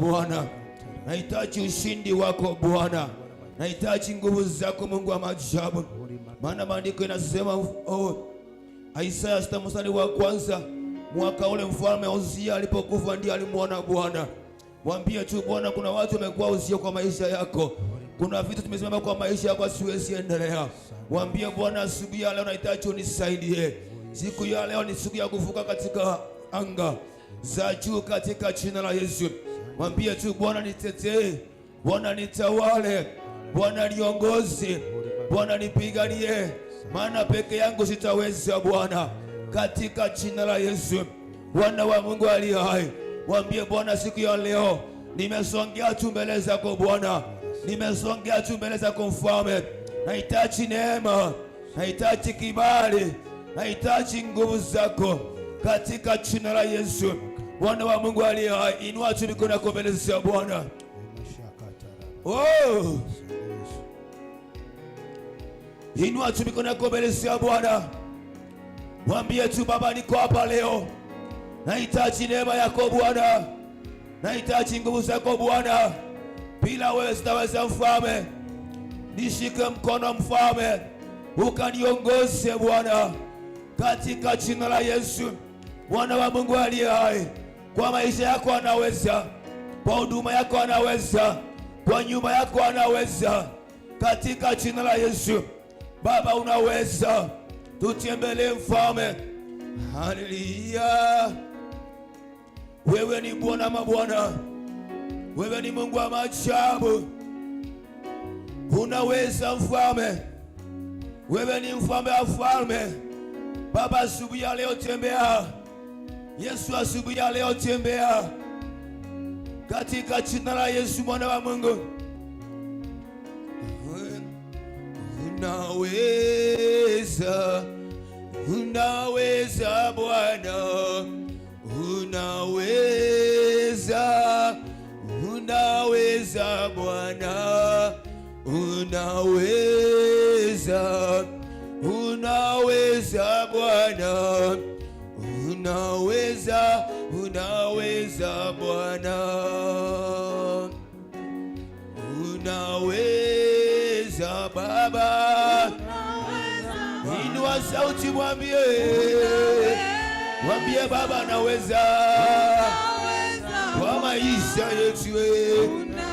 Bwana. Nahitaji ushindi wako Bwana. Nahitaji nguvu zako Mungu wa maajabu. Maana maandiko yanasema Isaya 6 mstari wa kwanza, mwaka ule mfalme Uzia alipokufa ndiye alimuona Bwana. Mwambie tu Bwana, kuna watu wamekuwa uzio kwa maisha yako. Kuna vitu tumesimama kwa maisha yako siwezi endelea. Mwambie Bwana, asubuhi ya leo nahitaji unisaidie. Siku ya leo ni siku ya kuvuka katika anga za juu katika jina la Yesu. Mwambie tu Bwana, nitetee, Bwana nitawale, Bwana niongoze, Bwana nipiganie, maana peke yangu sitaweza Bwana, katika jina la Yesu. Bwana wa Mungu aliye hai, mwambie Bwana, siku ya leo nimesongea tu mbele zako Bwana, nimesongea tu mbele zako Mfalme. Nahitaji neema, nahitaji kibali, nahitaji nguvu zako katika jina la Yesu. Bwana wa Mungu aliye hai, inua tu mikono yako mbele za Bwana. Oh! Inua tu mikono yako mbele za Bwana. Mwambie tu Baba, niko hapa leo. Nahitaji neema yako Bwana. Nahitaji nguvu zako Bwana. Bila wewe sitaweza Mfalme. Nishike mkono Mfalme, ukaniongoze Bwana, katika jina la Yesu. Bwana wa Mungu aliye hai, kwa maisha yako anaweza, kwa huduma yako anaweza, kwa nyumba yako anaweza, katika jina la Yesu. Baba unaweza, tutembelee Mfalme. Haleluya. Wewe ni Bwana mabwana, wewe ni Mungu wa maajabu. Unaweza Mfalme, wewe ni Mfalme wa falme. Baba, asubuhi ya leo tembea. Yesu, asubuhi ya leo tembea, katika jina la Yesu mwana wa Mungu. Unaweza, unaweza Bwana, unaweza, unaweza Bwana, unaweza, unaweza Bwana, unaweza, unaweza Bwana, unaweza Baba. Inua sauti, mwambie, mwambie Baba anaweza kwa maisha yetu. Unaweza,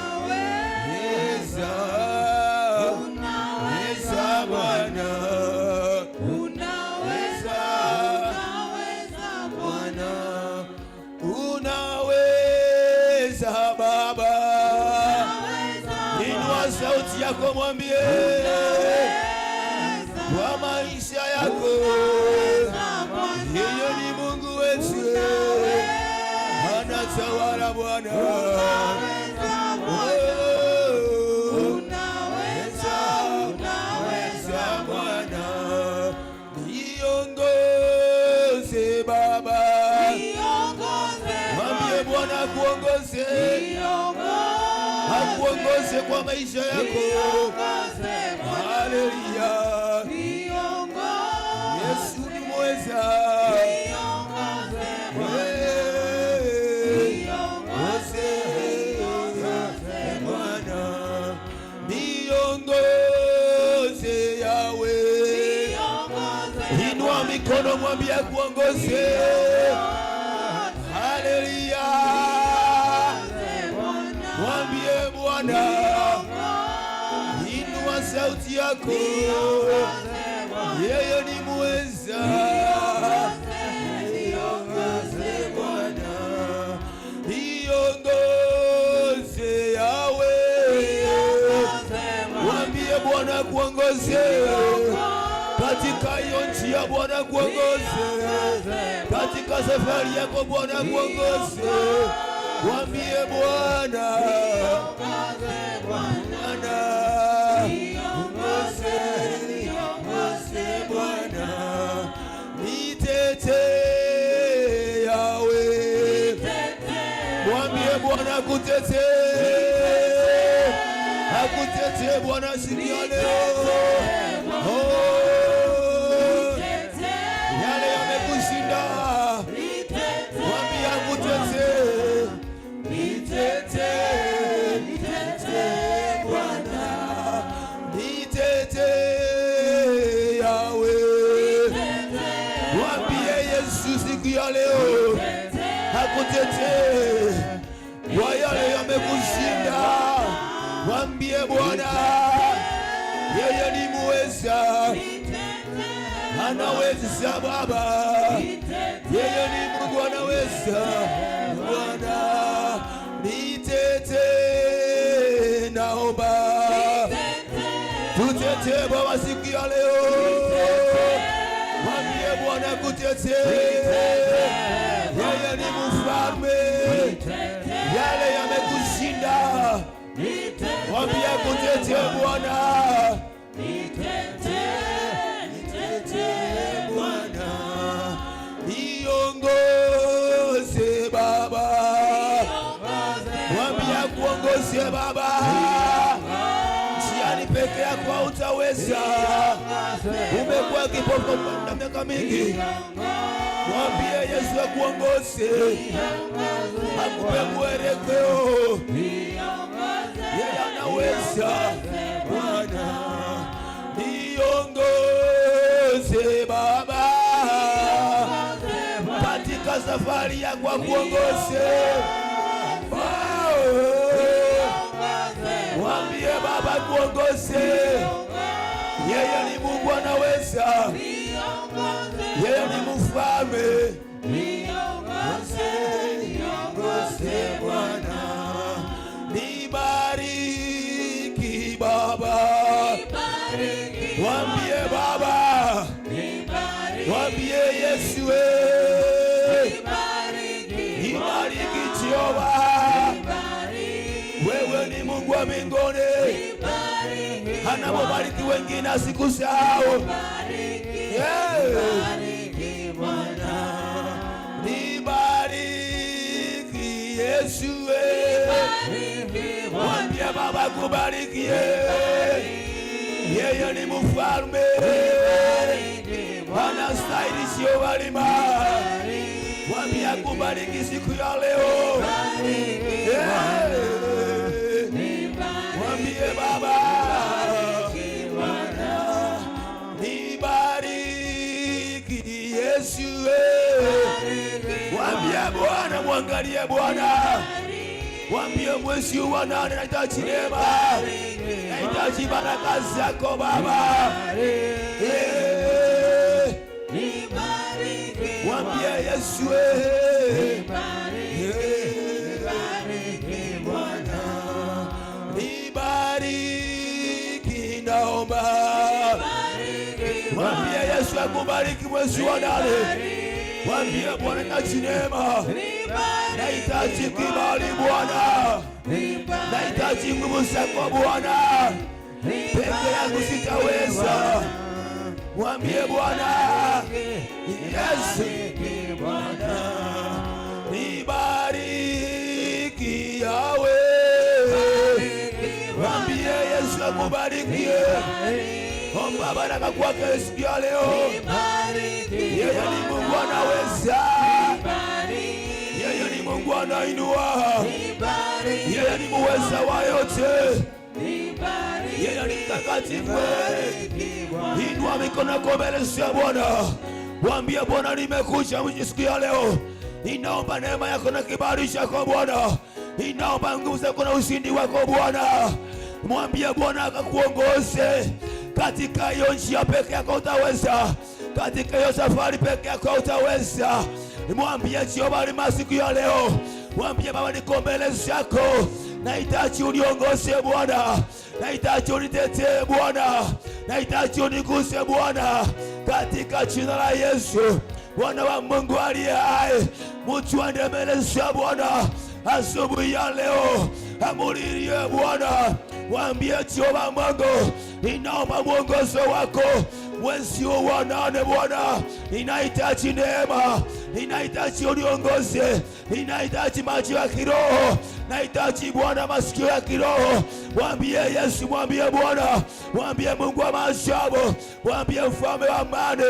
unaweza Bwana, unaweza, unaweza Bwana, unaweza Baba. Inua sauti yako, mwambie kwa maisha yako, yeye ni Mungu wetu, anatawala Bwana. Unaweza, unaweza Bwana, niongoze Baba, mwambie Bwana akuongoze, akuongoze kwa maisha yako. Haleluya. Yesu ni mweza, Bwana, niongoze Yawe. Inua mikono, mwambie akuongoze. Haleluya. Mwambie Bwana, inua sauti yako, yeye ni mweza. Niongoze Bwana, niongoze Yawe. Mwambie Bwana kuongoze katika hiyo njia, Bwana kuongoze katika safari yako, Bwana kuongoze. Mwambie Bwana, Bwana niongoze, niongoze Bwana, nitetee Yawe. Mwambie Bwana akutetee, akutetee Bwana siku ya leo. Yale yamekushinda, mwambie akutetee, nitetee. akutetee kwa yale yamekushinda. Mwambie Bwana, yeye ni muweza, anaweza Baba, yeye ni Mungu anaweza. Bwana nitetee, naomba tutetee Baba siku ya leo. Mwambie Bwana kutetee, yeye ni mfalme, yale yamekushinda. Mwambie kutetee Bwana, Bwana niongoze Baba, mwambie kuongoze Baba, njiani peke yako hautaweza. Umekuwa kipofu kwa miaka mingi, mwambie Yesu akuongoze, akupe mwelekeo, yeye anaweza. Bwana niongoze Baba, katika safari yako akuongoze. Mwambie Baba kuongoze, yeye ni Mungu anaweza, yeye ni mfalme. Niongoze Bwana, nibariki Baba, mwambie Baba, mwambie Yesu, nibariki Jehova, wewe ni Mungu wa mbinguni, anapobariki wengine asikusahau. Nibariki Yesu, mwambie Baba kubariki, yeye ni mfalme, anastahili sio walima. Mwambie akubariki siku ya leo. Mwambie Baba, nibariki Yesu, mwambie Bwana, mwangalie Bwana, mwambie mwezi wa nane nahitaji neema, nahitaji baraka zako Baba. Mwambie Yesu, Bwana nibariki, naomba. Mwambie Yesu akubariki mwezi wa nane. Mwambie Bwana nahitaji neema, nahitaji kibali Bwana, nahitaji nguvu zako Bwana, peke yangu sitaweza. Mwambie Bwana, Yesu, Bwana nibariki Yawe. Mwambie Yesu akubariki, omba baraka kwake siku ya leo. Yeye ni Mungu anaweza, yeye ni Mungu anainua, yeye ni muweza wa yote, yeye ni mtakatifu. Inua mikono yako mbele za Bwana, mwambie Bwana, nimekuja siku ya leo, ninaomba neema yako na kibali chako Bwana, ninaomba nguvu zako na ushindi wako Bwana. Mwambie Bwana akakuongoze katika hiyo njia, peke yako utaweza, katika hiyo safari peke yako utaweza. Mwambie Jehova ni siku ya leo, mwambie Baba, niko mbele zako, nahitaji uniongoze Bwana, nahitaji unitetee Bwana, nahitaji uniguse Bwana, katika jina la Yesu. Bwana wa Mungu aliye hai, mtu ande mbele za Bwana asubuhi ya leo, amulilie Bwana, mwambie Jehova Mungu, ninaomba mwongozo wako mwezi wa nane Bwana, ninahitaji neema, ninahitaji uniongoze, ninahitaji macho ya kiroho, nahitaji Bwana masikio ya kiroho. Mwambie Yesu, mwambie Bwana, mwambie Mungu wa maajabu, mwambie mfalme wa amani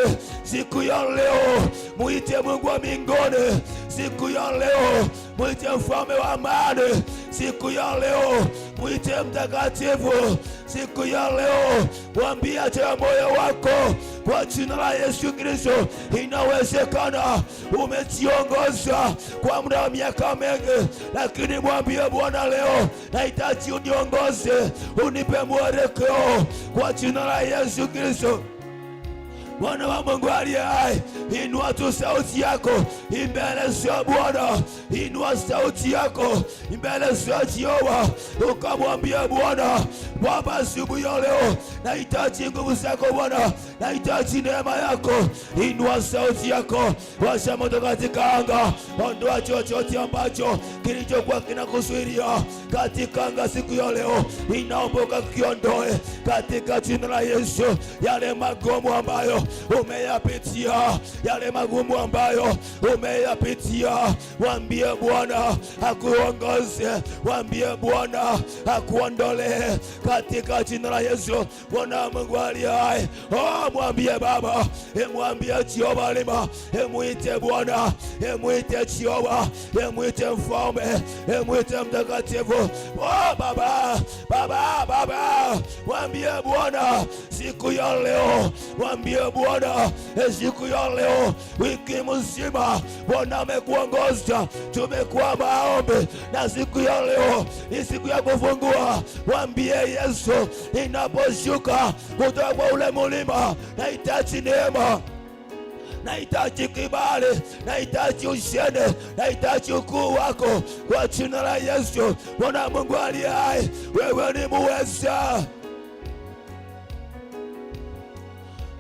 siku ya leo. Muite Mungu wa mbinguni siku ya leo, mwite mfalme wa amani siku ya leo, mwite mtakatifu siku ya leo. Mwambie acha moyo wako kwa jina la Yesu Kristo. Inawezekana umejiongoza kwa muda wa miaka mingi, lakini mwambie Bwana leo, nahitaji uniongoze, unipe mwelekeo kwa jina la Yesu Kristo. Bwana wa Mungu aliye hai, inua tu sauti yako mbele za Bwana, inua sauti yako mbele za Jehova, ukamwambia Bwana, Baba, asubuhi ya leo nahitaji nguvu zako Bwana, nahitaji neema yako. Inua sauti yako, washa moto katika anga, ondoa chochote ambacho kilichokuwa kinakuzuilia katika anga siku ya leo. Inaomba ukiondoe katika jina la Yesu yale magumu ambayo umeyapitia, yale magumu ambayo umeyapitia. Mwambie Bwana akuongoze, mwambie Bwana akuondolee katika jina la Yesu. Bwana Mungu aliye hai, mwambie Baba, mwambie Jehova lima, mwite Bwana, mwite Jehova, mwite mfalme, mwite mtakatifu. Baba, Baba, Baba, mwambie Bwana siku ya leo, mwambie Bwana siku ya leo, wiki mzima Bwana amekuongoza, tumekuwa maombi, na siku ya leo ni siku ya kufungua. Mwambie Yesu, ninaposhuka kutoka kwa ule mulima, nahitaji neema, nahitaji kibali, nahitaji ushindi, nahitaji ukuu wako kwa jina la Yesu. Bwana Mungu aliye hai, wewe ni muweza,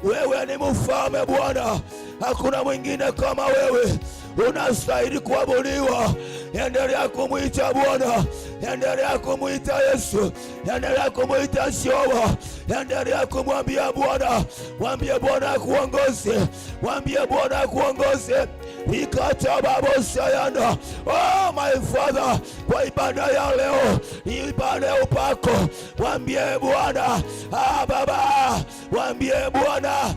wewe ni mfalme Bwana, hakuna mwingine kama wewe, unastahili kuabudiwa. Endelea kumwita Bwana, endelea kumwita Yesu, endelea kumwita Jehova, endelea kumwambia Bwana, mwambie Bwana akuongoze, mwambie Bwana akuongoze. Ikatababosayana. Oh my Father, kwa ibada ya leo ni ibada ya upako. Mwambie Bwana, Baba, mwambie Bwana,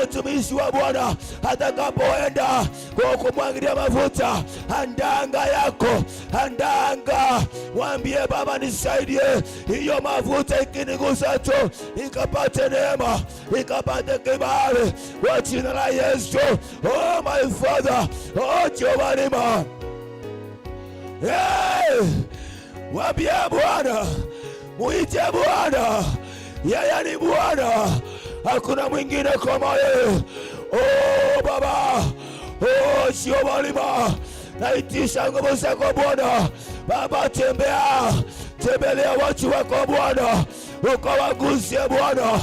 mtumishi wa Bwana atakapoenda kwa kumwangilia mafuta, andanga yako, andanga. Mwambie Baba, nisaidie hiyo mafuta ikinigusa tu, ikapate neema, ikapate kibali kwa jina la Yesu. Oh my Father, oh Jehova lima, mwambie Bwana, muite Bwana, yeye ni Bwana, hakuna mwingine kama yeye. Oh Baba, oh Jehova lima, naitisha nguvu zako Bwana. Baba, tembelea watu wako Bwana, ukawagusie Bwana,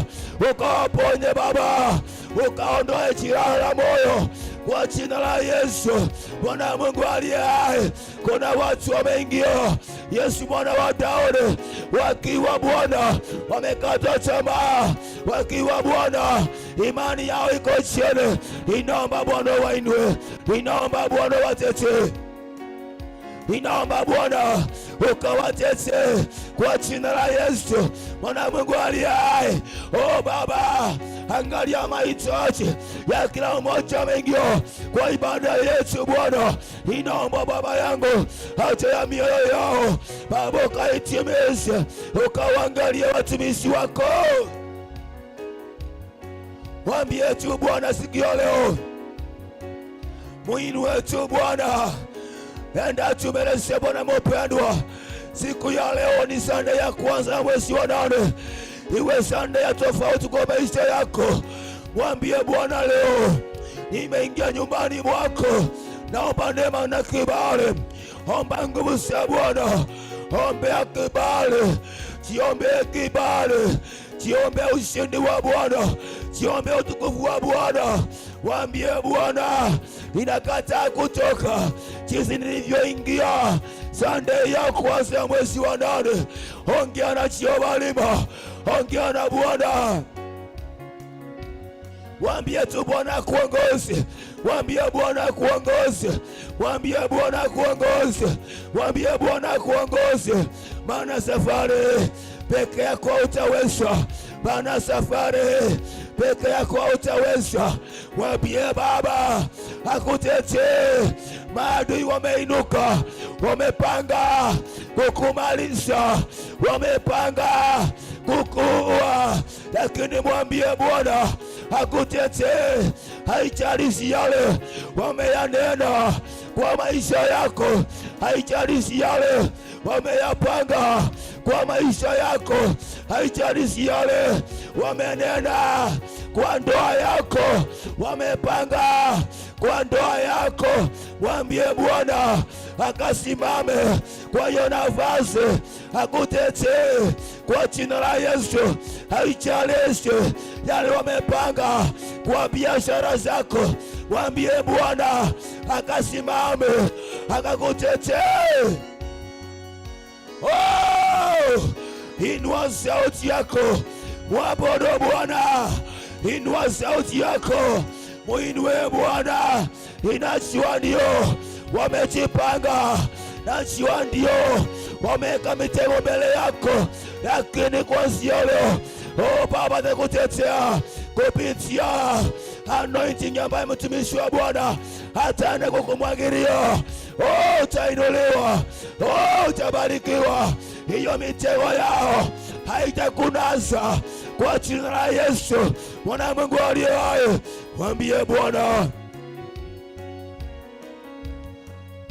ukawaponye Baba, ukaondoe jeraha la moyo kwa jina la Yesu. Bwana Mungu aliye hai, kuna watu wameingia Yesu Bwana wa Daudi, wakiwa Bwana wamekata tamaa, wakiwa Bwana imani yao iko chini. Inaomba Bwana wainue, inaomba Bwana watetee, inaomba Bwana ukawatete kwa jina la Yesu. Bwana Mungu aliye hai, oh Baba, angalia mahitaji ya kila mmoja ameingia kwa ibada yetu Bwana. Inaomba Baba yangu, haja ya mioyo yao Baba ukaitimize, ukawaangalia watumishi wako. Mwambie tu Bwana siku ya leo, muinue tu Bwana, enda tumeleze Bwana mpendwa. Siku ya leo ni Sunday ya kwanza ya mwezi wa 8, iwe Sunday ya tofauti kwa maisha yako. Mwambie Bwana, leo nimeingia nyumbani mwako, naomba neema na kibali. Omba nguvu za Bwana, ombea kibali, jiombee kibali, jiombee ushindi wa Bwana, jiombee utukufu wa Bwana. Mwambie Bwana, ninakataa kutoka jinsi nilivyoingia Sunday ya kwanza ya mwezi wa 8. Ongea na Jehova lima, ongea na Bwana. Mwambie tu Bwana akuongoze, mwambie Bwana akuongoze, mwambie Bwana akuongoze, mwambie Bwana akuongoze. Maana safari peke yako utaweza, maana safari peke yako utaweza. Mwambie Baba akutetee, maadui wameinuka wamepanga kukumaliza, wamepanga kukuua, lakini mwambie Bwana akutetee. Haijalishi yale wameyanena kwa maisha yako, haijalishi yale wameyapanga kwa maisha yako, haijalishi yale wamenena kwa ndoa yako, wamepanga kwa ndoa yako, mwambie Bwana akasimame kwa hiyo nafasi akutetee kwa jina la Yesu. Haijalishi yale wamepanga kwa biashara zako, mwambie Bwana akasimame akakutetee. Oh, inua sauti yako, mwabudu Bwana. Inua sauti yako, muinue Bwana. Inajua ndio wamejipanga, najua ndio wameka mitego mbele yako, lakini kuanzia leo, oh Baba, nakutetea kupitia anointing ambaye mtumishi wa Bwana ataenda kukumwagilia. Oh, utainuliwa, oh, utabarikiwa. Hiyo mitego yao haitakunasa kwa jina la Yesu, Mwana Mungu aliye hai. Mwambie Bwana,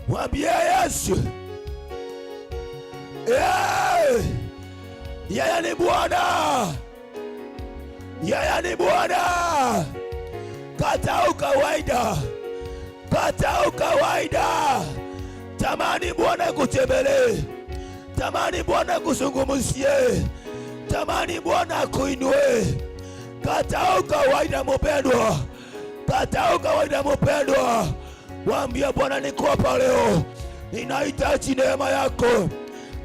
mwambie Yesu, yeye ni Bwana, yeye ni Bwana. Kata ukawaida, kata ukawaida. Tamani Bwana kutembelee, tamani Bwana kuzungumzie, tamani Bwana kuinue. Kata ukawaida mpendwa, kata ukawaida mpendwa. Mwambie Bwana, niko hapa leo, ninahitaji neema yako.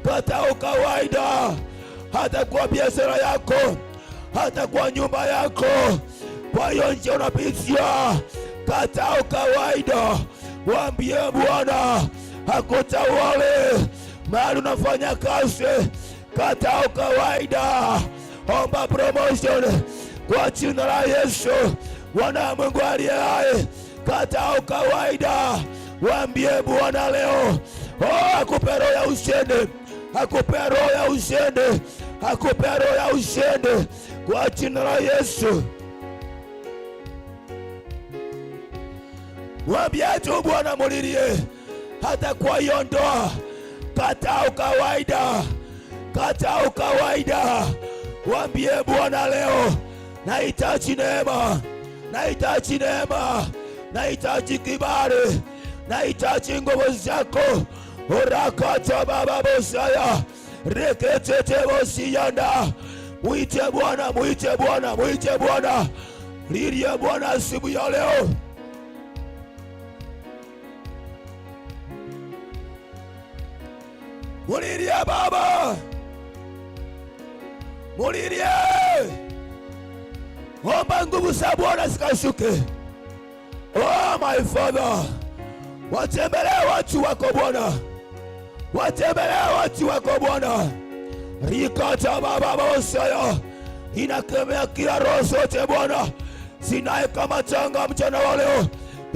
Kata ukawaida, hata kwa biashara yako, hata kwa nyumba yako, kwa hiyo nje unapitia. Kata ukawaida, mwambie Bwana akutawale mahali unafanya kazi. Kata ukawaida, omba promotion kwa jina la Yesu, Bwana Mungu aliye hai. Kata ukawaida, mwambie Bwana leo, oh, akupe roho ya ushindi, akupe roho ya ushindi, akupe roho ya ushindi kwa jina la Yesu. Mwambie tu Bwana, mulilie hata kwa hiyo ndoa. Kata ukawaida, kata ukawaida. Mwambie Bwana leo, nahitaji neema, nahitaji neema, nahitaji kibali, nahitaji nguvu zako. Urakata baba bosaya reketete bosiyanda. Mwite Bwana, mwite Bwana, mwite Bwana. Lilie Bwana asubuhi ya leo. Mulilie Baba, mulilie. Omba nguvu za Bwana zikashuke. Oh my Father, watembelee watu wako Bwana, watembelee watu wako Bwana. Rikata baba bosaya, inakemea kila roho zote Bwana zinakamatanga mchana wa leo.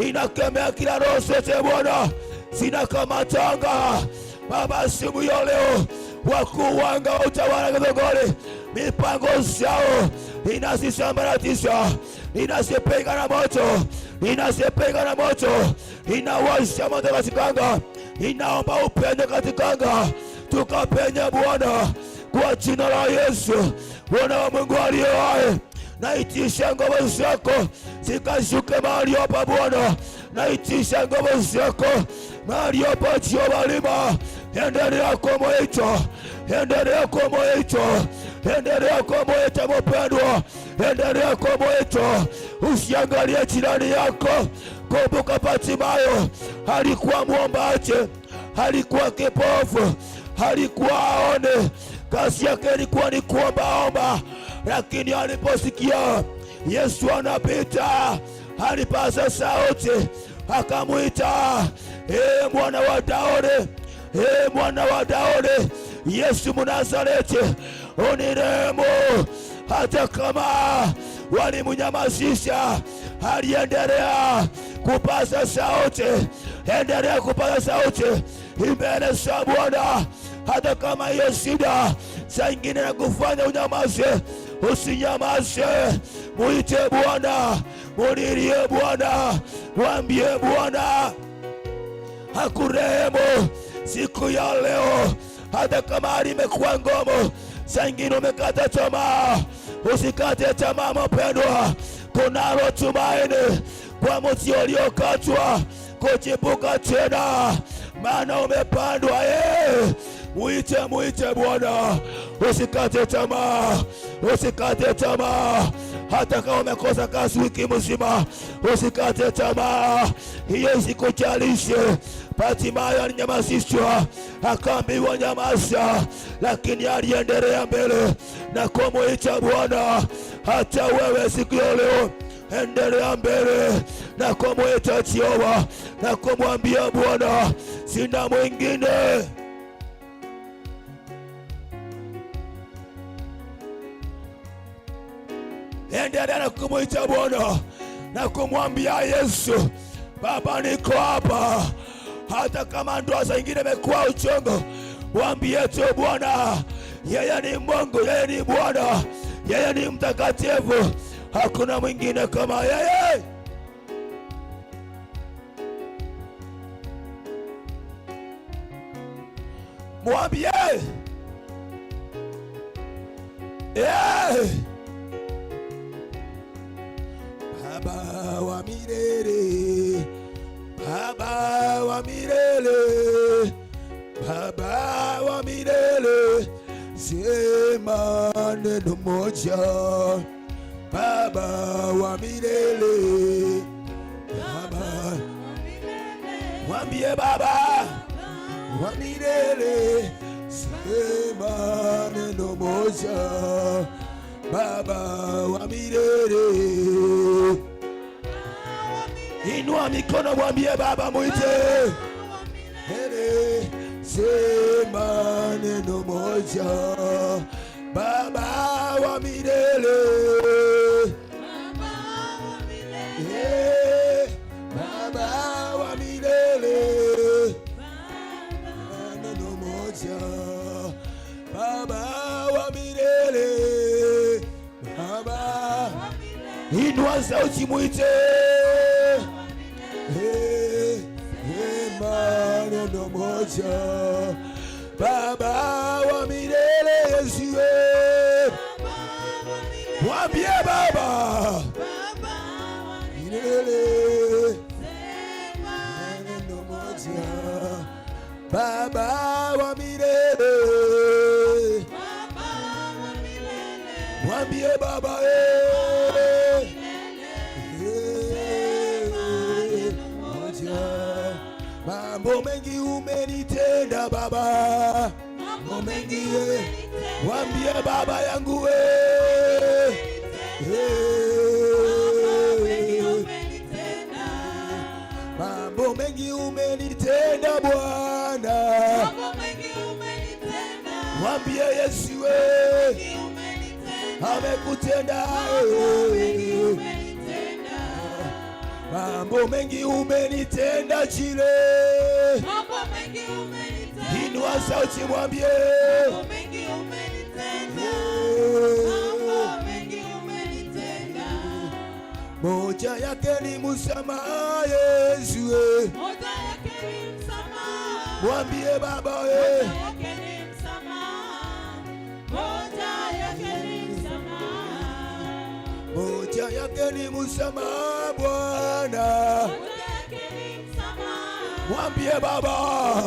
Inakemea kila roho zote Bwana zinakamatanga Baba asubuhi ya leo. Wakuu wanga wa utawala Githogori, mipango zao inazisambaratisha, inazipinga na moto, inazipinga na moto, inawasha moto katika anga. Inaomba upende katika anga, tukapenya Bwana kwa jina la Yesu, Bwana wa Mungu aliye hai. Naitisha nguvu zako zikashuke mahali hapa Bwana, naitisha nguvu zako mahali hapa Jehova Lima. Endelea kumuita, endelea kumuita, endelea kumuita mpendwa, endelea kumuita. Usiangalie jirani yako. Kumbuka Bartimayo alikuwa mwombaji, alikuwa kipofu, alikuwa aone, kazi yake ilikuwa ni kuombaomba, lakini aliposikia Yesu anapita, alipaza sauti akamwita, mwana wa Daudi, mwana wa Daudi, Yesu Mnazareti, unirehemu. Hata kama walimnyamazisha, aliendelea kupaza sauti, endelea kupaza sauti. mbele za Bwana. Hata kama hiyo shida saa ingine na kufanya unyamaze, usinyamaze. Muite Bwana, mulilie Bwana, mwambie Bwana akurehemu siku ya leo. Hata kama hali imekuwa ngumu, saa ingine umekata tamaa, usikate tamaa mpendwa. Kunalo tumaini kwa mti uliokatwa kuchipuka tena, maana umepandwa. Muite Bwana, usikate tamaa, usikate tamaa. Hata kama umekosa kazi wiki mzima, usikate tamaa, hiyo isikuchalishe. Hatimaye alinyamazishwa, akaambiwa nyamaza, lakini aliendelea mbele na kumuita Bwana. Hata wewe siku ya leo endelea mbele na kumuita Jehova na kumwambia Bwana, sina mwingine. Endelea na kumuita Bwana na kumwambia Yesu, Baba niko hapa. Hata kama ndoa zingine imekuwa uchungu, mwambie tu Bwana, yeye ni Mungu, yeye ni Bwana, yeye ni mtakatifu, hakuna mwingine kama yeye. Mwambie Baba wa milele, Baba wa milele, Baba wa milele, sema neno moja. Baba wa milele, Baba, mwambie Baba wa milele, sema neno moja. Baba wa milele, inua mikono, mwambie Baba, muite. Sema neno moja. Baba wa milele, Baba wa milele, neno moja. Baba wa milele, Baba, inua sauti, muite. Neno moja. Baba wa milele, Yesu, mwambie Baba milele, neno moja. Baba wa milele, mwambie Baba mambo mengi umenitenda Baba, mambo mengi mwambie Baba yangu mambo mengi umenitenda Bwana, mwambie Yesu amekutenda. Mambo mengi umenitenda Jile, mambo mengi umenitenda. Inua sauti mwambie, mambo mengi umenitenda, mambo mengi umenitenda. Moja yake ni msamaha Yesu, moja yake ni msamaha. Mwambie Baba moja yake ni msamaha, moja yake ni msamaha, moja yake ni msamaha Bwana. Mwambie Baba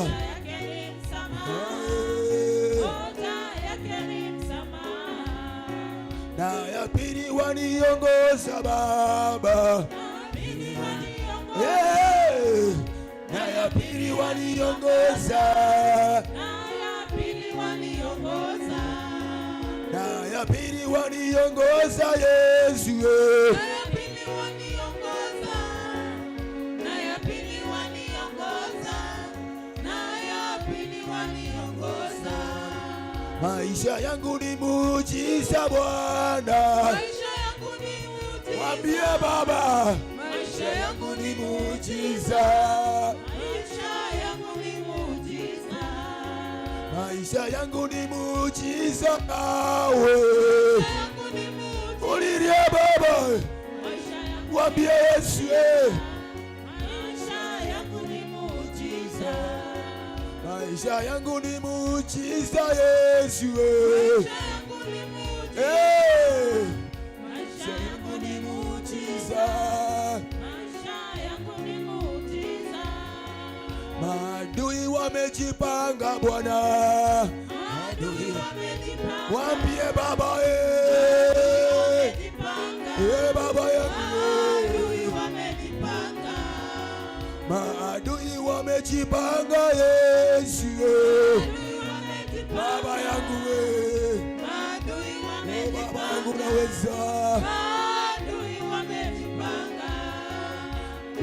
na ya pili waniongoza Baba, na ya pili waniongoza, na ya pili waniongoza Yesu, maisha yangu ni muujiza Bwana, maisha yangu ni muujiza. Mwambie Baba, maisha yangu ni muujiza, maisha yangu ni muujiza. maisha yangu ni muujiza nawe. Ulilie Baba, mwambie Yesu, maisha yangu ni muujiza. Maisha yangu ni muujiza Yesu, maisha yangu ni muujiza. Maadui wamejipanga Bwana, mwambie Baba, Baba yangu, maadui wamejipanga Yesu, Baba yangu, Baba yangu naweza.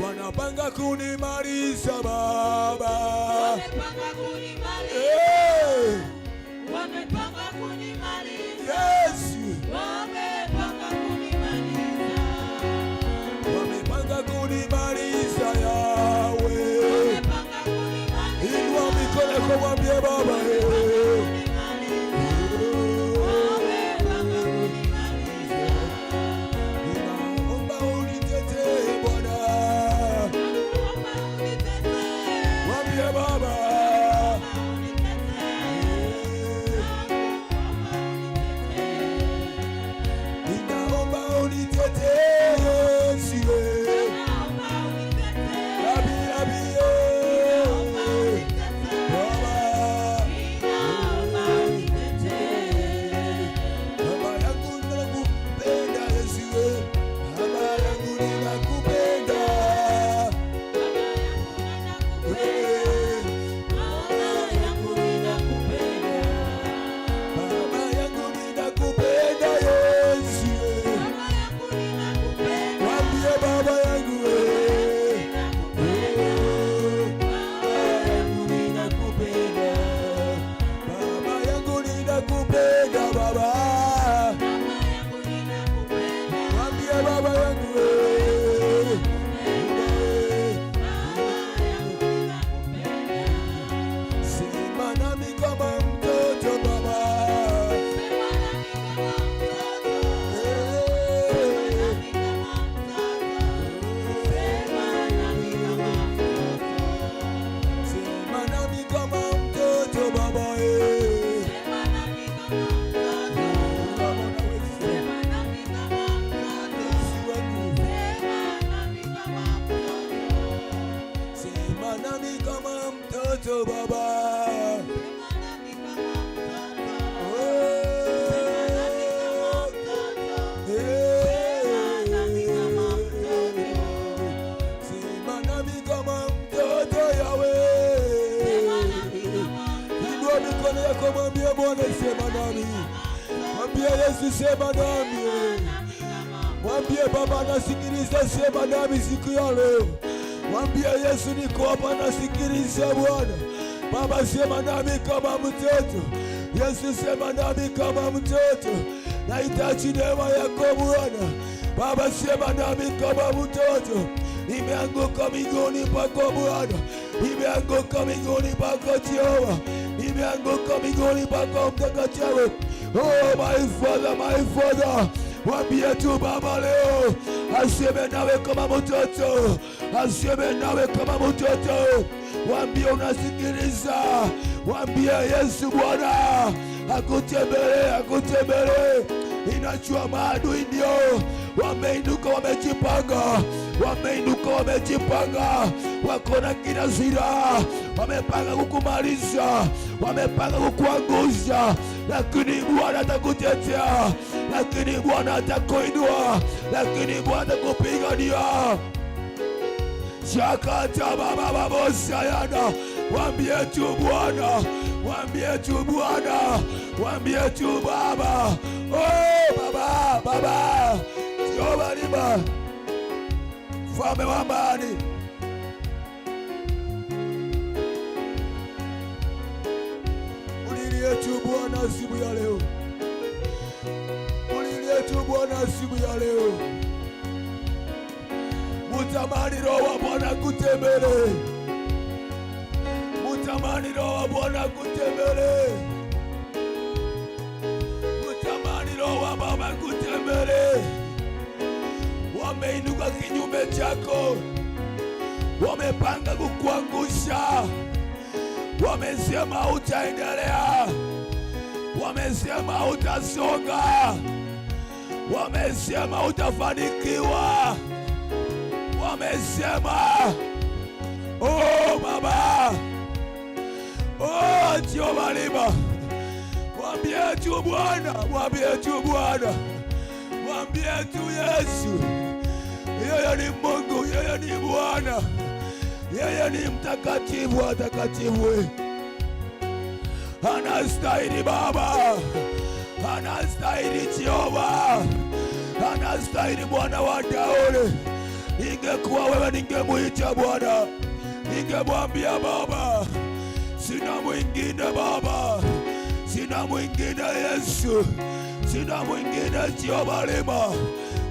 Wanapanga kunimaliza Baba, wamepanga kunimaliza Yesu, wamepanga kunimaliza Yawe. Inua mikono yako mwambie Baba, mwambie Bwana sema nami, mwambie Yesu sema nami, mwambie Baba nasikiliza sema nami siku ya leo, mwambie Yesu niko hapa nasikiliza Bwana. Baba sema nami kama mtoto, Yesu sema nami kama mtoto, nahitaji neema yako Bwana. Baba sema nami kama mtoto, nimeanguka miguuni pako Bwana, nimeanguka miguuni pako Jehova, nimeanguka miguuni pako Mtakatifu. Oh my Father, mwambie tu Baba leo aseme nawe kama mtoto, aseme nawe kama mtoto. Mwambie unasikiliza, mwambie Yesu Bwana akutembelee, akutembelee. Inajua maadui ndio wameinuka, wamejipanga, wako na kila silaha, wamepanga kukumaliza, wamepanga kukuangusha, lakini Bwana atakutetea, lakini Bwana atakuinua, lakini Bwana atakupigania. Shakata baba babosa yana, mwambie tu Bwana, mwambie tu Bwana, mwambie tu Baba. Oh Baba, Jehova Liba, Mfalme wa amani, ulilie tu Bwana siku ya leo, ulilie tu Bwana siku ya leo. Mutamani Roho wa Bwana kutembelee, Kutamani Roho wa Bwana kutembelee. Kutamani Roho wa Baba kutembelee. Wameinuka kinyume chako, wamepanga kukuangusha, wamesema utaendelea, wamesema utasonga, wamesema utafanikiwa, wamesema oh Baba, oh Jehova Lima, mwambie tu Bwana, mwambie tu Bwana, mwambie tu Yesu, yeye ni Mungu, yeye ni Bwana, yeye ni mtakatifu wa takatifu. Anastahili Baba, anastahili Jehova, anastahili Bwana wa Daudi. Ingekuwa wewe ningemuita Bwana, ningemwambia Baba, sina mwingine Baba, sina mwingine Yesu, sina mwingine Jehova Lima,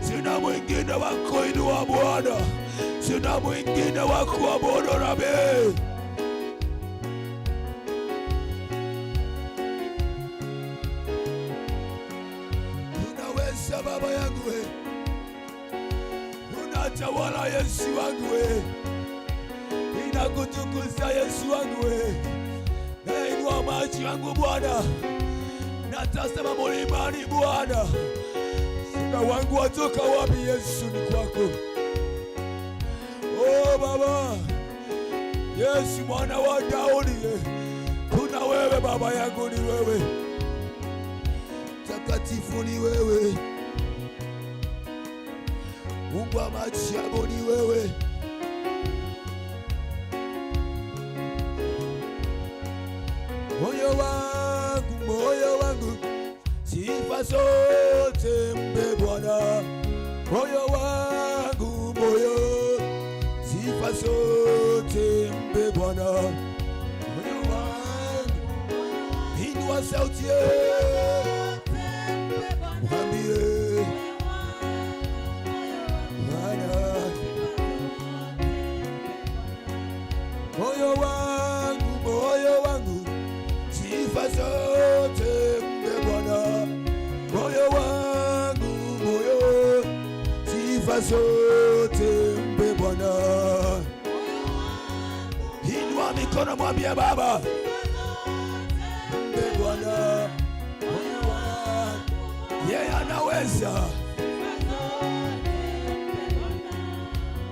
sina mwingine wa kuinua Bwana, sina mwingine wa kuabudu Rabi. Unaweza Baba yangu we, unatawala Yesu wangu we, ninakutukuza Yesu wangu we. Nainua macho yangu Bwana, natazama mlimani Bwana, sina wangu watoka wapi? Yesu ni kwako. Oh Baba, Yesu mwana wa Daudi, kuna wewe Baba yangu, ni wewe takatifu, ni wewe Mungu wa maajabu, ni wewe moyo wangu, sifa zote mpe Bwana. Moyo wangu, sifa zote mpe Bwana. Moyo wangu, inua sauti mwambie Bwana. Moyo wangu, sifa zote mpe Bwana. Moyo wangu, sifa zote mpe Bwana. Inua mikono mwambie Baba, mpe Bwana. Moyo wangu, yeye anaweza.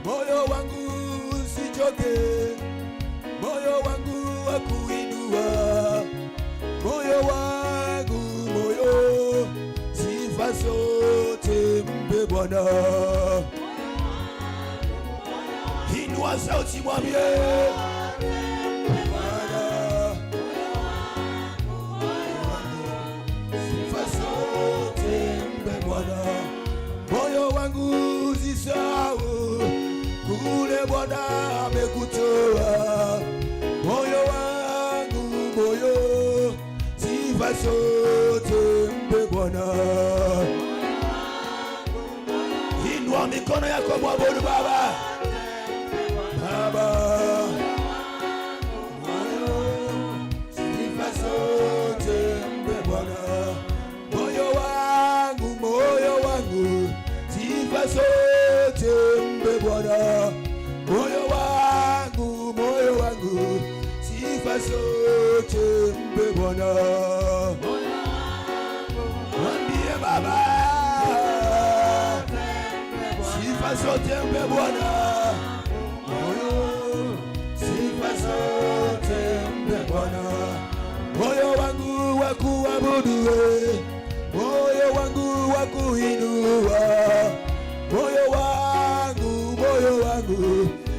Moyo wangu usichoke, moyo wangu wa kuinua. Moyo wangu, sifa zote mpe Bwana. Inua sauti mwambie Bwana, sifa zote mpe Bwana. Moyo wangu usisahau kule Bwana amekutoa. Moyo wangu, sifa zote mpe Bwana. Inua mikono yako mwabudu Baba. Baba, sifa zote mpe Bwana. Moyo wangu, sifa zote mpe Bwana. Moyo wangu, sifa zote mpe Bwana. Mwambie Baba, sifa zote mpe Bwana. Sifa zote mpe Bwana. Moyo wangu wa kuabudu, moyo wangu wa kuinua. Moyo wangu,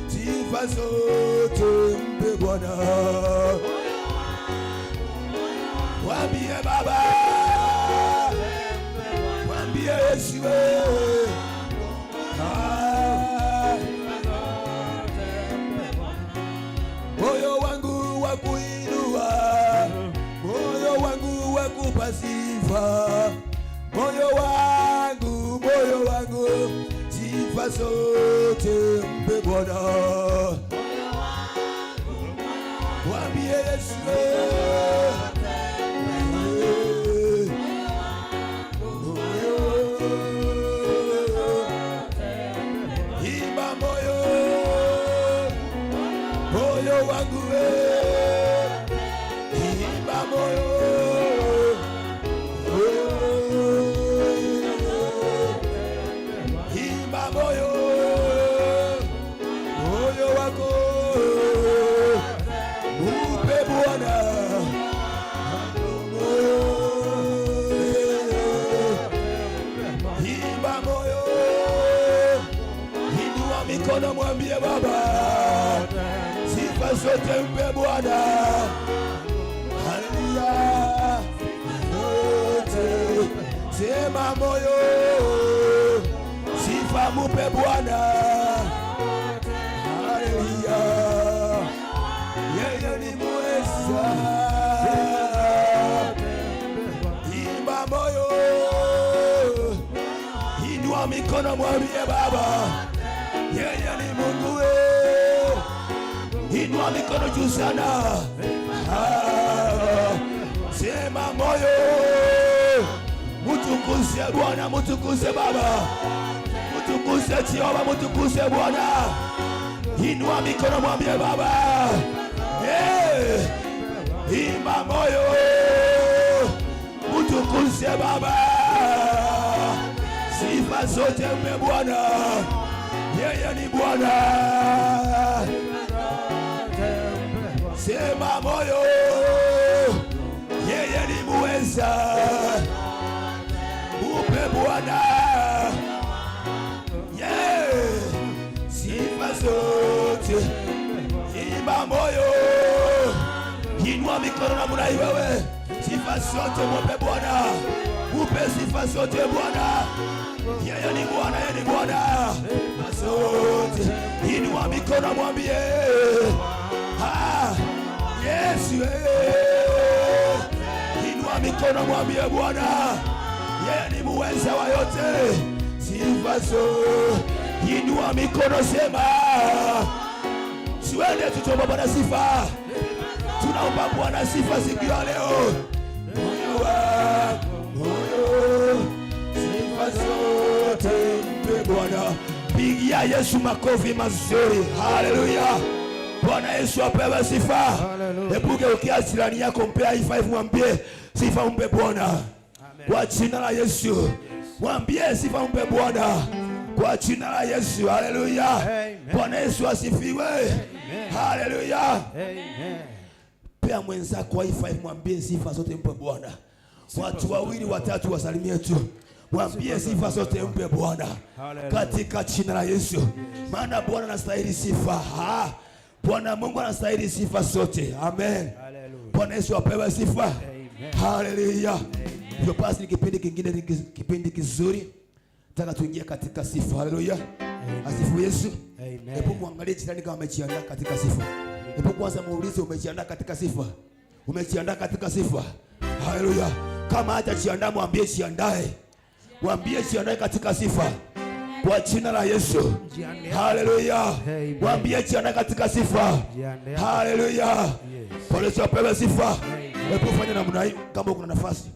sifa zote mpe Bwana. Mwambie Baba, mwambie Yesu wewe. Moyo wangu wa kuinua, moyo wangu wa kupa sifa. Moyo wangu, sifa zote mpe Bwana. Mwambie mikono mwambie Baba, sifa zote mpe Bwana. Haleluya. Sema moyo, sifa mupe Bwana. Haleluya. Yeye ni mweza. Imba moyo, inua mikono mwambie Baba, yeye ni Mungu. Inua mikono juu sana. Sema moyo, mutukuze Bwana, mutukuze Baba, mutukuze Jehova, mutukuze Bwana. Inua mikono mwambie Baba, imba moyo, mutukuze Baba. Sifa zote mpe Bwana, yeye ni Bwana. Sema moyo, yeye ni muweza. Mupe Bwana, sifa zote. Imba moyo, inua mikono na munai wewe. Sifa zote mupe Bwana, mupe sifa zote Bwana. Yeye ni Bwana, yeye ni Bwana. Zote inua mikono mwambie, Yesu. Inua mikono mwambie Bwana, yeye ni muweza wa yote. Sifa zote. Inua mikono sema, tuende tutomba Bwana sifa. Tunaomba Bwana sifa siku ya leo. Moyo, sifa zote mpe Bwana. Pigia Yesu makofi mazuri. Haleluya. Bwana Yesu apewe sifa. Epuke ukiachilani yako mpea high five, mwambie sifa mpe Bwana. Kwa jina la Yesu. Mwambie sifa mpe Bwana. Kwa jina la Yesu. Haleluya. Bwana Yesu asifiwe. Haleluya. Pea mwenzako high five, mwambie sifa zote mpe Bwana. Watu wawili watatu wasalimie tu. Mwambie sifa zote mpe Bwana. Katika jina la Yesu. Maana Bwana anastahili sifa. Bwana Mungu anastahili sifa zote. Amen. Bwana Yesu apewe sifa. Haleluya. Hivyo basi ni kipindi kingine, ni kipindi kizuri. Nataka tuingie katika sifa. Haleluya. Asifu Yesu. Hebu muangalie jirani kama amejiandaa katika sifa. Hebu kwanza muulize, umejiandaa katika sifa? Umejiandaa katika sifa? Haleluya. Kama hajajiandaa mwambie jiandae. Mwambie jiandae katika sifa. Kwa jina la Yesu. Haleluya. Mwambie jiandae katika sifa. Haleluya. Bwana Yesu apewe sifa. Hebu fanya namna hii kama uko na nafasi.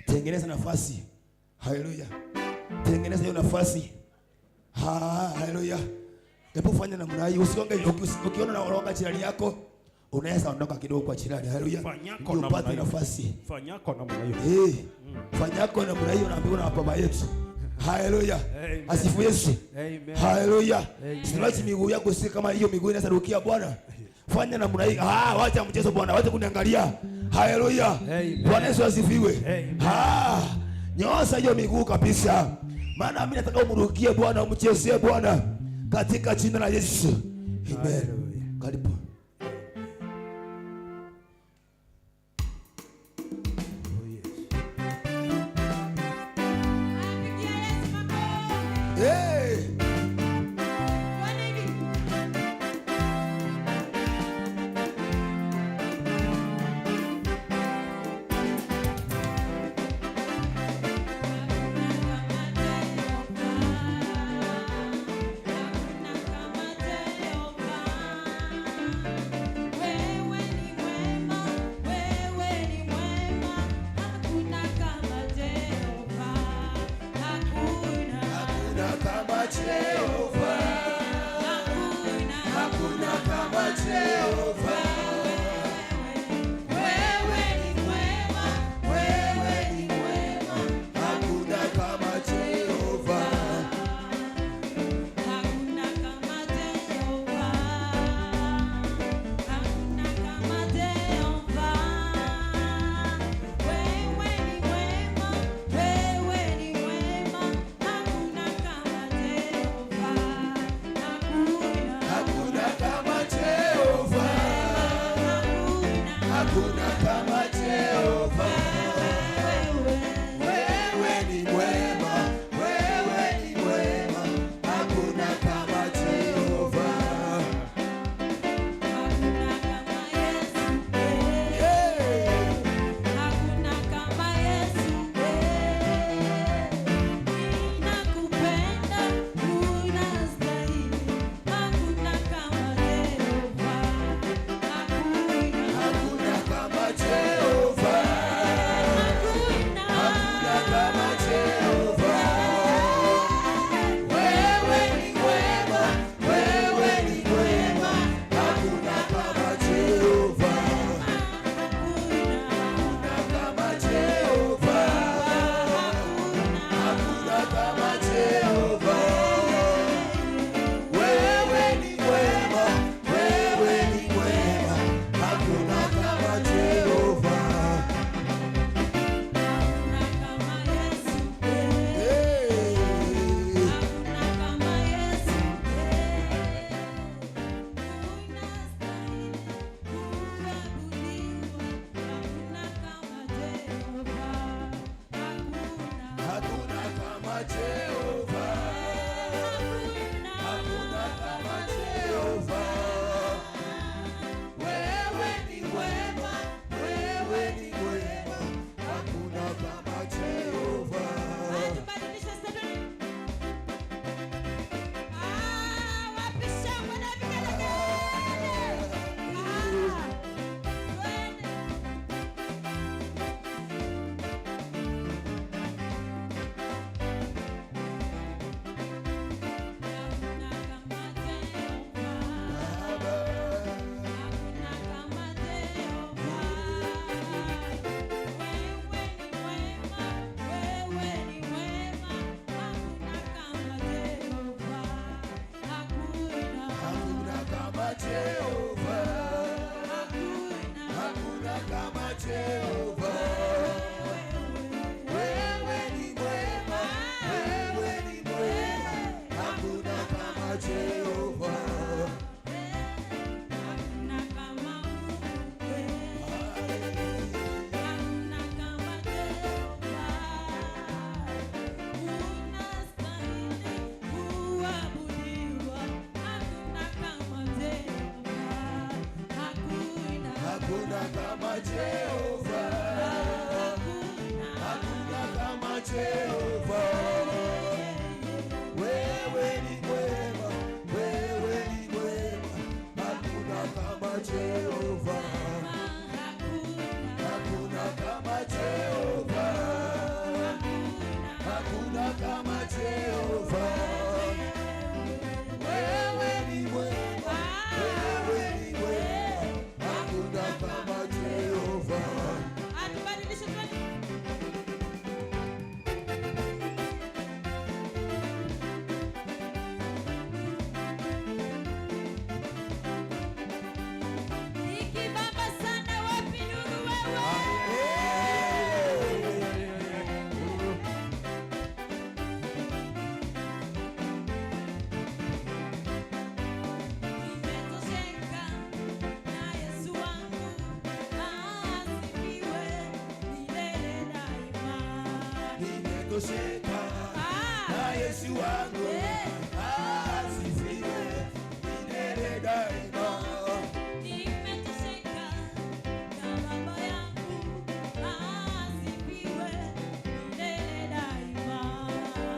Tengeneza nafasi. Haleluya. Tengeneza hiyo nafasi. Haleluya. Hebu fanya namna hii. Usionge, ukiona na unaonga jirani yako, unaweza ondoka kidogo kwa jirani. Haleluya. Upate nafasi. Fanyako namna hiyo. Fanyako namna hiyo, naambiwa na baba yetu. Haleluya. Asifu Yesu. Haleluya. Sinachi miguu yako si kama hiyo miguu inaweza rukia Bwana. Fanya namna hii. Wacha mchezo Bwana. Wacha kuniangalia. Haleluya. Bwana Yesu asifiwe. Nyoosha hiyo miguu kabisa. Maana mimi nataka umrukie Bwana, umchezee Bwana katika jina la Yesu. Amen. Karibu. kama Jehova, hakuna kama Jehova. Wewe ni mwema, wewe ni mwema, hakuna kama Jehova, hakuna kama Jehova, hakuna kama Jehova. Wewe ni mwema, wewe ni mwema, hakuna kama Jehova. Atubadilishe Nimetosheka na Yesu wangu, asifiwe milele daima. nimetosheka na Baba yangu, asifiwe milele daima.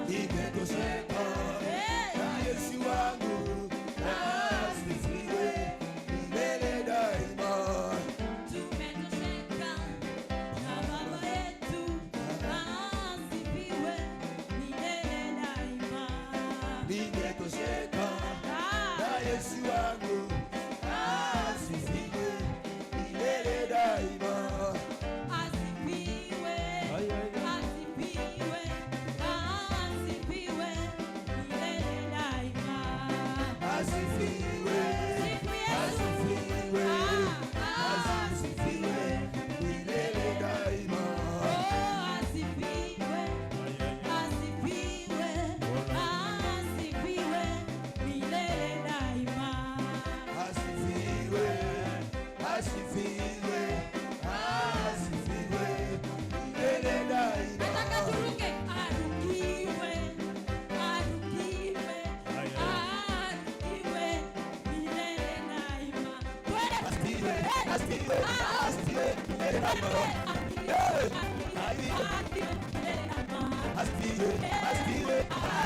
Nimetosheka na Yesu wangu, asifiwe milele daima. Tumetosheka na Baba yetu, asifiwe milele daima. Nimetosheka na Yesu wangu, asifiwe milele daima. Asifiwe, asifiwe, asifiwe milele daima. Asifiwe, asifiwe, asifiwe milele daima. Asifiwe, asifiwe, asifiwe milele daima. Asifiwe, asifiwe, asifiwe milele daima. Nataka turuke. Arukiwe, arukiwe, arukiwe milele daima. Asifiwe, asifiwe, asifiwe milele daima. Asifiwe, asifiwe,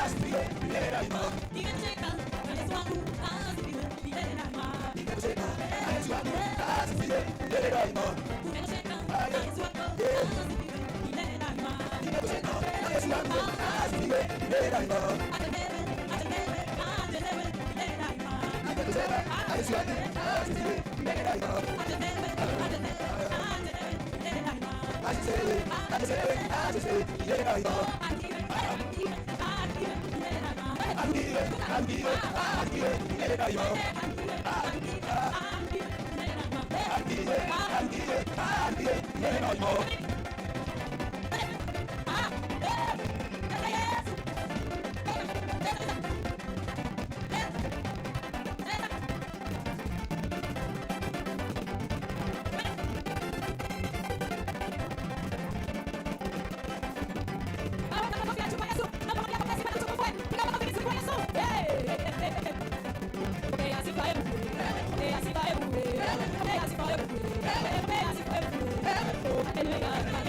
asifiwe milele daima. Nimetosheka na Yesu wangu, asifiwe milele daima. Nimetosheka na Yesu wangu, asifiwe milele daima. Nimetosheka na Yesu wangu, asifiwe milele daima. Nimetosheka na Yesu wangu, asifiwe milele daima. Atetewe, atetewe, atetewe milele daima. Nimetosheka na Yesu wangu, asifiwe milele daima. Atetewe, atetewe, atetewe milele daima. Asifiwe, asifiwe, asifiwe milele daima. Akiwe, akiwe, akiwe milele daima. Asifiwe, asifiwe, asifiwe milele daima. Akiwe, akiwe, akiwe milele daima. Asifiwe, asifiwe, asifiwe milele daima. Hallelujah.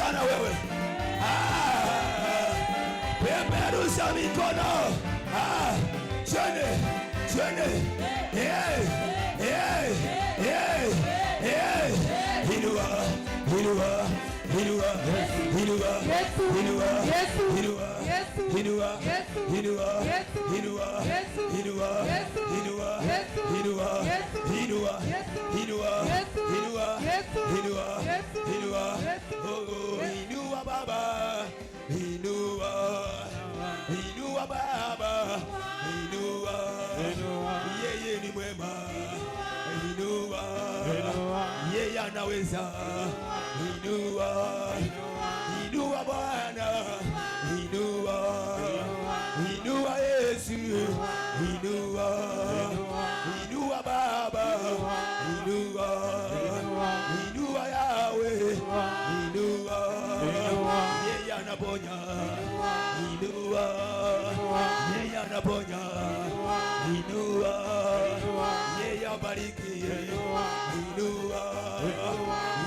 Bwana wewe. Peperusha mikono. Twende, twende. Inua, inua, inua, inua, inua, inua, inua, inua, inua, inua, inua, inua, inua, inua, inua, inua, oh, inua Baba, inua, inua Baba, inua, yeye ni mwema, inua, yeye anaweza, inua, inua Bwana, inua, inua Yesu, inua, inua Baba, inua, inua Yahweh, inua, yeye anaponya, inua, yeye anaponya, inua, yeye abariki, inua,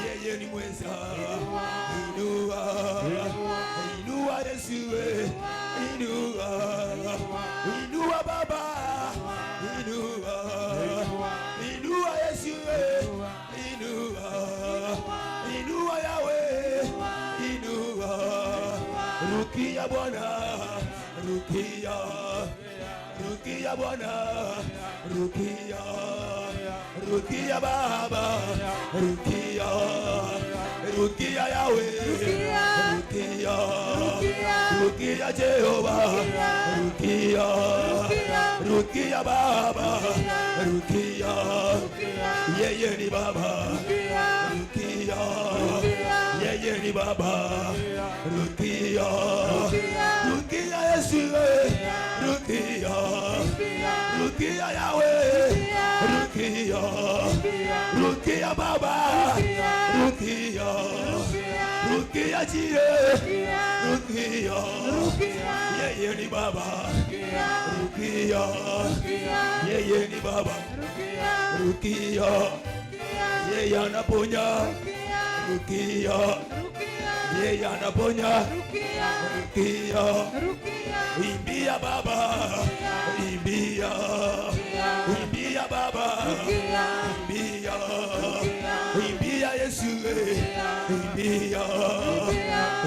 yeye ni mweza, inua, inua Yesu, inua, inua Baba, inua, inua Yesu, inua, inua Yahweh, inua, rukia Bwana, rukia, rukia Bwana, rukia, rukia Baba, rukia, rukia Yahweh, rukia, rukia Jehova, rukia, rukia Baba, rukia, yeye ni Baba, rukia, yeye ni Baba, rukia, rukia Yesu, rukia, rukia Yahweh, rukia, rukia Baba, rukia, rukia Jie, rukia, yeye ni Baba, rukia, yeye ni Baba, rukia, yeye anaponya, rukia, yeye anaponya, rukia, imbia Baba, imbia, imbia Baba, imbia, imbia Yesu, imbia,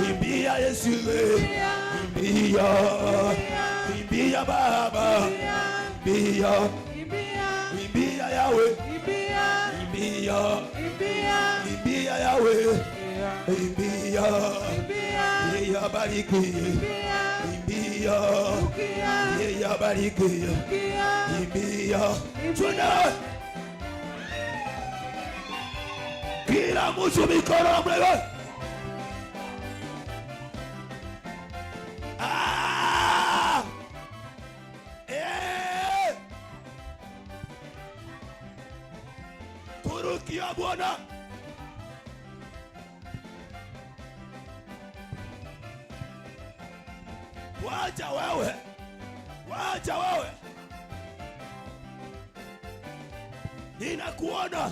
imbia Yesu, imbia, imbia Baba, imbia, imbia Yahweh, imbia, imbia Yahweh, imbia, yeye abariki, imbia, yeye abariki, imbia, twende kila mtu mikono mlego. Turukia Bwana, wacha wewe, wacha wewe, ninakuona,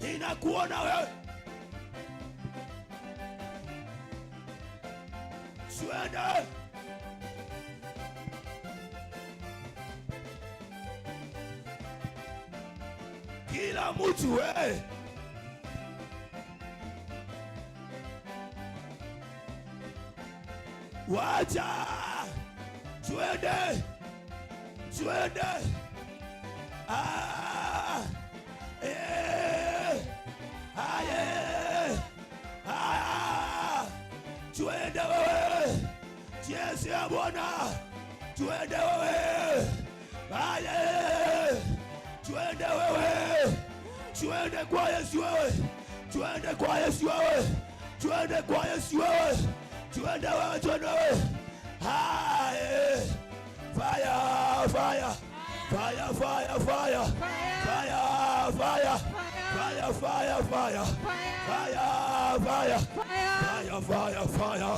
ninakuona wewe, twende kila mtu wewe, wacha twende, twende, twende wewe, Yesu ya Bwana, twende wewe, twende wewe, twende kwa Yesu wewe, twende kwa Yesu wewe, twende kwa Yesu wewe, twende wewe, twende wewe, fire, fire, fire, fire, fire, fire, fire, fire, fire, fire, fire, fire, fire, fire, fire, fire,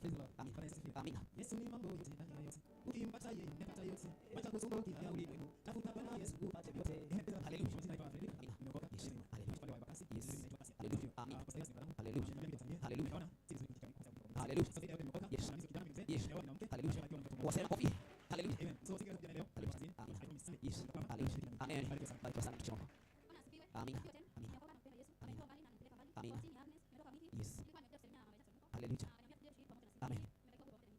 Amina. Yesu ni mambo yote ndani ya yote. Ukimpata yeye umepata yote. Wacha kusumbukia ya ulimwengu. Tafuta Bwana Yesu upate vyote. Haleluya. Amina. Nimeokoka. Yesu. Haleluya. Yes. Haleluya. Amina. Haleluya. Haleluya. Haleluya. Yes. Yes. Haleluya. Wasema kofi. Haleluya. Yes. Haleluya. Amen. Baraka sana kichwa. Amina. Amina. Amina. Yes. Haleluya. Amen.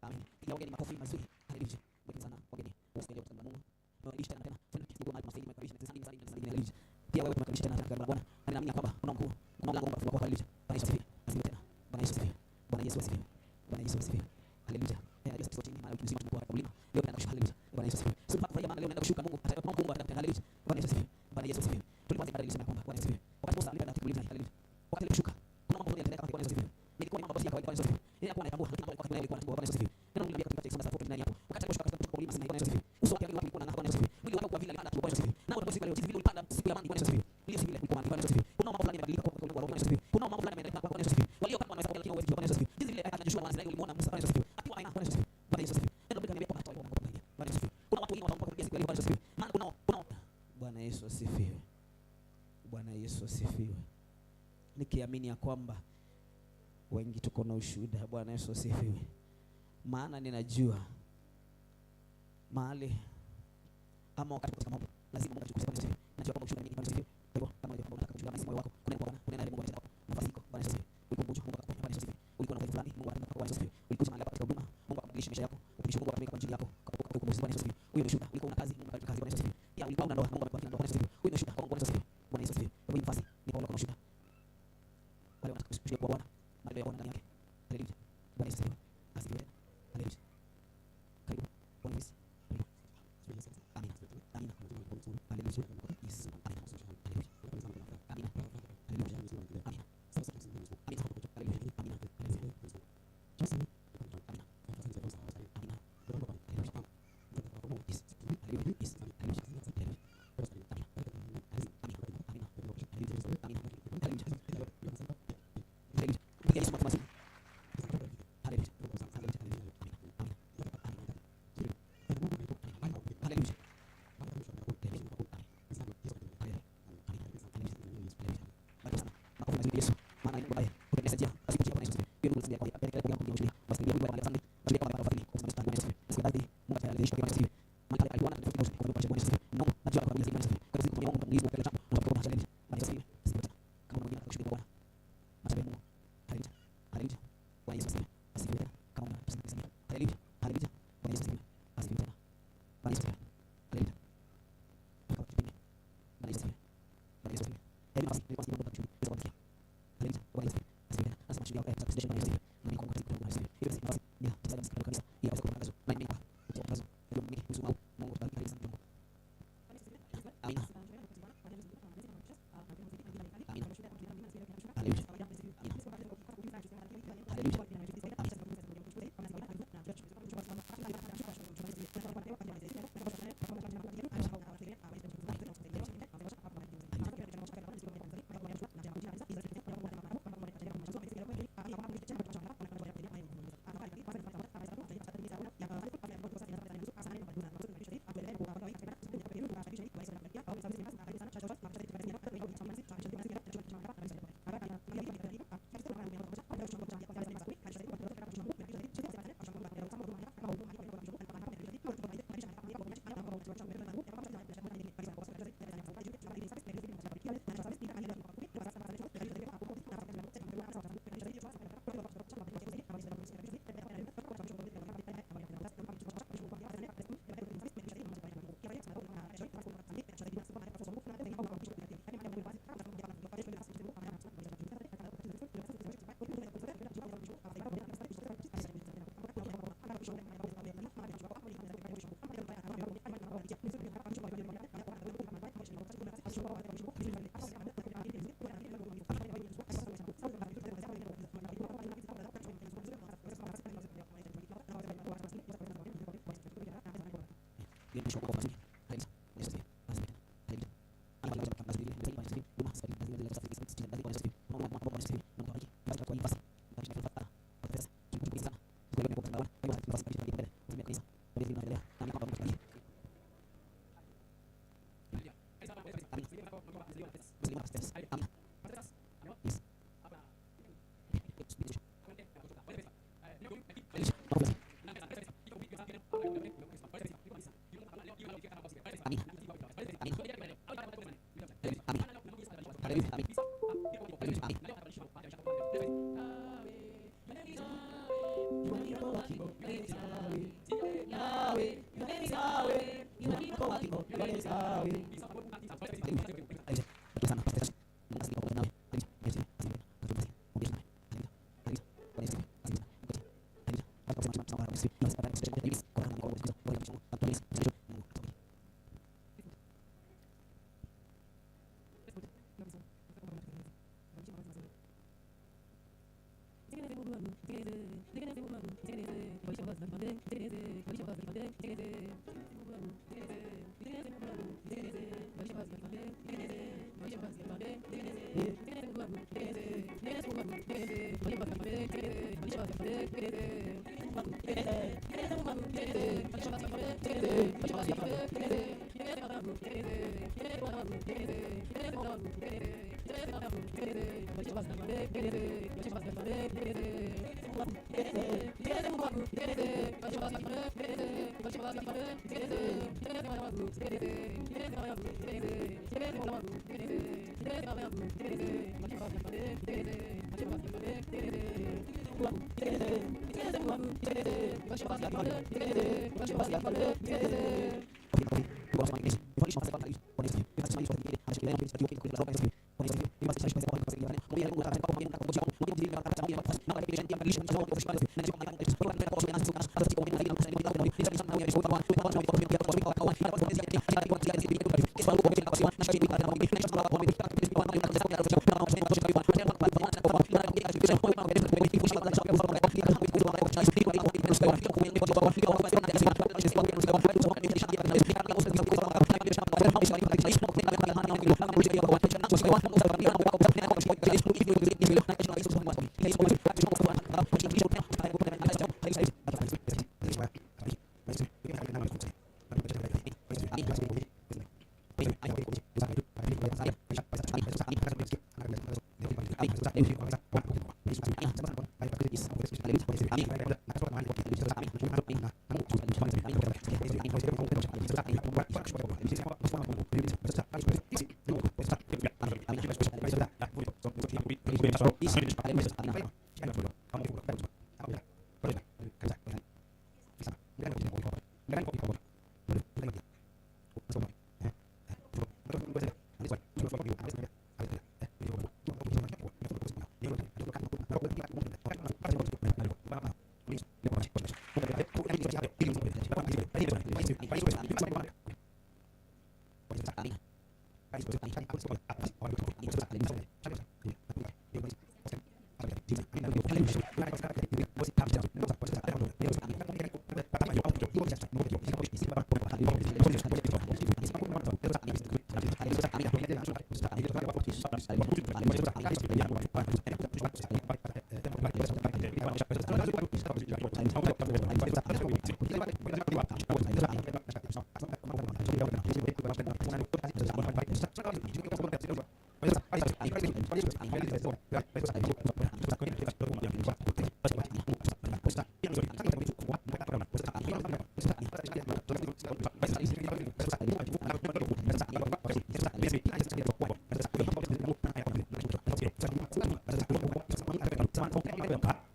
Amen. Kila wageni makofi mazuri. Haleluya. Mwema sana wageni. Usiende kwa Mungu. Tunaishi tena tena. Tunashukuru Mungu msaidia kwa kuishi tena sana. Haleluya. Pia wewe tunakaribisha tena katika Bwana. Na naamini kwamba una mkuu. Una mlango umefungwa kwa haleluya. Bwana Yesu asifiwe. Asifiwe tena. Bwana Yesu asifiwe. Bwana Yesu asifiwe. Bwana Yesu asifiwe. Haleluya. Najua sisi chini maana ukimzima tunakuwa kwa mlima. Leo tunaenda kushuka haleluya. Bwana Yesu asifiwe. Sisi tunafanya maana leo tunaenda kushuka Mungu. Hata kama Mungu anataka haleluya. Bwana Yesu asifiwe. Bwana Yesu asifiwe. Tulipoanza ibada ilisema kwamba Bwana Yesu asifiwe. Wakati Musa alipoenda kuuliza haleluya. Wakati aliposhuka kuna mambo yanatendeka kwa Bwana Yesu asifiwe. Nilikuwa ni mambo basi ya kawaida. Bwana Yesu asifiwe. Yeye hakuwa anatambua lakini wakati alikuwa anatambua. Bwana Yesu asifiwe. Neno lile katika Isaya 49 hapo. Wakati aliposhuka kutoka mlima Sinai. Bwana Yesu asifiwe. Uso wake ulikuwa na Bwana Yesu asifiwe. Mwili wake kwa vile alipanda kwa Bwana Yesu asifiwe. Na kwa siku leo jinsi vile ulipanda siku ya mandi Bwana Yesu asifiwe. Ile siku ile ulikuwa na Bwana Yesu asifiwe. Kuna mambo fulani yamebadilika kwa Bwana Yesu asifiwe. Kuna mambo fulani yamebadilika kwa Bwana Yesu asifiwe. Walio kama wanaweza kuona lakini Bwana Yesu asifiwe. Jinsi vile akajishua Bwana Israeli ulimuona Musa Bwana Yesu asifiwe. Akiwa aina Bwana Yesu asifiwe. Bwana Yesu asifiwe. Ndio Biblia inaniambia kwamba hata wao wanakuwa Bwana Yesu asifiwe. Kuna watu wengine wataomba kwa siku ya Bwana Yesu asifiwe. Maana kuna Bwana Yesu asifiwe. Bwana Yesu asifiwe. Nikiamini ya kwamba wengi tuko na ushuhuda. Bwana Yesu asifiwe. Maana ninajua mahali ama wakati katika mambo lazima Mungu achukue sifa. Najua kwamba ushuhuda ni Bwana asifiwe. Kwa hivyo kama unataka unataka kushuhudia moyo wako kuna Bwana kuna nani Mungu anataka nafasi yako Bwana asifiwe. Ulikuwa mmoja Mungu akakupa Bwana asifiwe. Ulikuwa na fulani Mungu anataka Bwana asifiwe. Ulikuwa mahali katika huduma Mungu akabadilisha maisha yako. Utumishi Mungu akameka kwa ajili yako. Kwa Bwana asifiwe. Huyo ni ushuhuda. Ulikuwa una kazi Mungu akakupa kazi Bwana asifiwe. Pia ulikuwa una ndoa Mungu akakupa ndoa Bwana asifiwe. Huyo ni ushuhuda kwa Bwana asifiwe. Bwana Yesu asifiwe. Kwa hiyo nafasi ni Paulo kama ushuhuda. Wale wanataka kushuhudia kwa Bwana mahali ya Bwana ndani yake. Haleluya. Bwana Yesu asifiwe. Asifiwe. Haleluya. Karibu. Bwana Yesu. Amina. Amina. Haleluya. Yes. Amina. Haleluya. Amina. Haleluya. Amina. Sasa amina. Haleluya. Amina. Haleluya. Just amina. Amina. Haleluya. Yes. Haleluya. Yes. Haleluya. Haleluya. Amina. Amina. Haleluya. Amina. Haleluya. Haleluya. Piga Yesu makofi. Haleluya. Haleluya. Amina. Amina. Haleluya. Yesu maana ni mbaya kutengeneza asipitia Bwana Yesu. Hiyo ndio kwa peleka kwa Mungu mshirika. Basi ndio Bwana asante. Basi kama baba fadhili kwa sababu Bwana Yesu. Sisi baadhi Mungu ataeleza kwa Yesu. Maana alikuwa anataka kwa Bwana Yesu. Mungu najua kwa Bwana Yesu. Kwa sababu Mungu mlizi kwa kila jambo. Unataka kuona challenge. Bwana Yesu. Kama mwingine atakushuhudia Bwana. Masabe Mungu. Haleluya. Haleluya. Bwana Yesu asifiwe. Asifiwe. Kama unataka haleluya. Haleluya. Bwana Yesu asifiwe. Asifiwe. Bwana Yesu asifiwe. Haleluya. Kwa kipindi. Bwana Yesu asifiwe. Bwana Yesu asifiwe. Hebu nafasi ni kwa sababu tunachukua hizo kwa haleluya. Bwana Yesu asifiwe. Nasema shuhudia kwa presentation Bwana Yesu asifiwe. Na niko kwa Bwana Yesu asifiwe. Hiyo basi ni tazama sikio kabisa. Hii hapa kwa kazo. Na nimekuwa kwa kazo. Ndio mimi mzungu Mungu tubariki sana Mungu. Amina. Amina. Haleluya.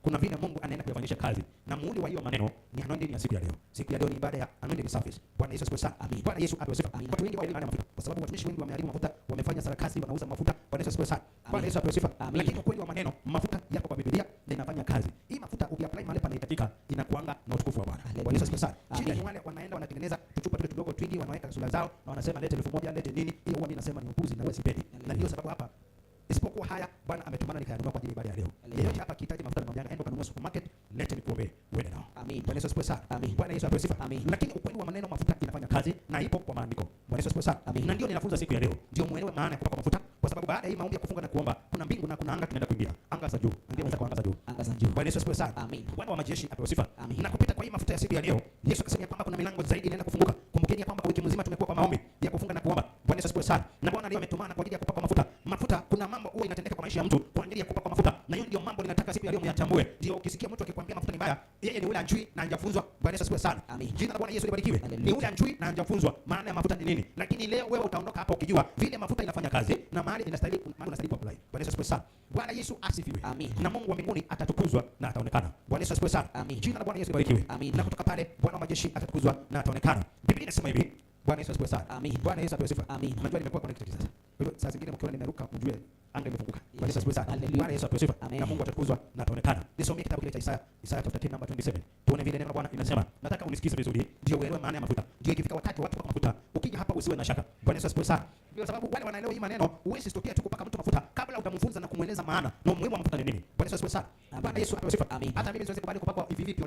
Kuna vile Mungu anaenda kuyafanyisha kazi, na muhuri wa hiyo maneno ni anointing ya siku ya leo. Siku ya leo ni ibada ya anointing service. Bwana Yesu asifiwe sana. Bwana Yesu apewe sifa. Watu wengi wanaelewa mafuta kwa sababu watumishi wengi wameharibu mafuta, wamefanya sarakasi, wanauza mafuta. Bwana Yesu asifiwe sana. Bwana Yesu apewe sifa. Lakini ukweli wa maneno, mafuta yako kwa Biblia na inafanya kazi. Hii mafuta ukiapply mahali panahitajika inakuanga na utukufu wa Bwana. Bwana Yesu asifiwe sana. Shida ni wale wanaenda wanatengeneza chupa tu kidogo twingi, wanaweka sura zao na wanasema lete 1000, lete nini. Hiyo huwa mimi nasema ni upuzi na wewe sipendi. Na ndio sababu hapa isipokuwa haya Bwana ametumana nikayanunua kwa ajili ya ibada ya leo. Yeyote hapa akihitaji mafuta na mambo, enda kanunua supermarket, lete nikuombe uende nao. Amen. Bwana Yesu asifiwe sana. Bwana Yesu apewe sifa. Lakini ukweli wa maneno, mafuta inafanya kazi na ipo kwa maandiko. Bwana Yesu asifiwe sana. Na ndio ninafunza siku ya leo. Ndio muelewe maana ya kupaka mafuta, kwa sababu baada ya hii maombi ya kufunga na kuomba, kuna mbingu na kuna anga tunaenda kuingia. Anga za juu. Ndio unaweza kuanga za juu. Anga za juu. Bwana Yesu asifiwe sana. Bwana wa majeshi apewe sifa. Na kupita kwa hii mafuta ya siku ya leo, Yesu akasema kwamba kuna milango zaidi inaenda kufunguka. Kumbukeni kwamba wiki mzima tumekuwa kwa maombi ya kufunga na kuomba. Bwana Yesu asifiwe sana. Na Bwana leo ametumana kwa ajili ya kupaka mafuta. Mafuta, kuna mambo huwa inatendeka kwa maisha ya mtu kwa ajili ya kupaka mafuta. Na hiyo ndio mambo ninataka siku ya leo muyatambue. Ndio ukisikia mtu akikwambia mafuta ni mbaya, yeye ni yule anjui na hajafunzwa. Bwana Yesu asifiwe sana. Jina la Bwana Yesu libarikiwe. Ni yule anjui na hajafunzwa maana ya mafuta ni nini. Lakini leo wewe utaondoka hapa ukijua vile mafuta inafanya kazi na mahali inastahili, mahali unastahili kuapply. Bwana Yesu asifiwe sana. Bwana Yesu asifiwe. Amen. Na Mungu wa mbinguni atatukuzwa na ataonekana. Bwana Yesu asifiwe sana. Amen. Jina la Bwana Yesu libarikiwe. Amen. Na kutoka pale Bwana wa majeshi atatukuzwa na ataonekana. Biblia inasema hivi. Bwana Yesu asifiwe sana. Amen. Bwana Yesu apewe sifa. Amen. Unajua nimekuwa connected sasa. Kwa hiyo saa zingine mkiona nimeruka mjue anga imefunguka. Yes. Bwana Yesu asifiwe sana. Hallelujah. Bwana Yesu apewe sifa. Amen. Na Mungu atatukuzwa na ataonekana. Nisomee kitabu kile cha Isaya chapter 10 number 27. Tuone vile neno la Bwana linasema. Nataka unisikize vizuri ndio uelewe maana ya mafuta. Ndio ikifika wakati watu wako mafuta, ukija hapa usiwe na shaka. Bwana Yesu asifiwe sana. Ndio sababu wale wanaelewa hii maneno, uwezi stopia tu kupaka mtu mafuta kabla utamfunza na kumweleza maana na umuhimu wa mafuta ni nini. Bwana Yesu asifiwe sana. Bwana Yesu apewe sifa. Amen. Hata mimi siwezi kubali kupakwa hivi vipi